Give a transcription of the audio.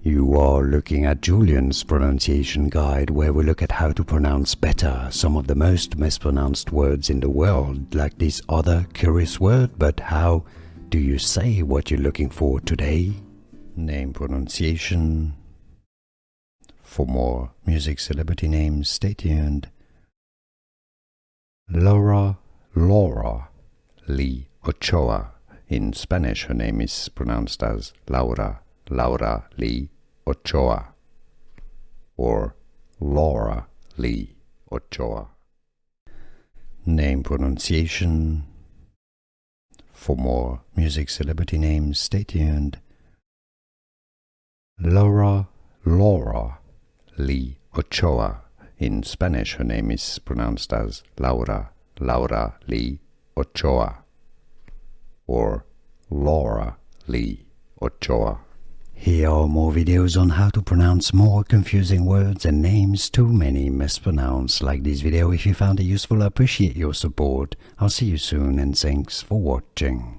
You are looking at Julian's pronunciation guide, where we look at how to pronounce better some of the most mispronounced words in the world, like this other curious word. But how do you say what you're looking for today? Name pronunciation. For more music celebrity names, stay tuned. Laura Lee Ochoa. In Spanish, her name is pronounced as Laura Lee Ochoa, or Laura Lee Ochoa. Name pronunciation. For more music celebrity names, stay tuned. Laura Lee Ochoa. In Spanish, her name is pronounced as Laura Lee Ochoa, or Laura Lee Ochoa. Here are more videos on how to pronounce more confusing words and names too many mispronounced. Like this video if you found it useful. I appreciate your support. I'll see you soon and thanks for watching.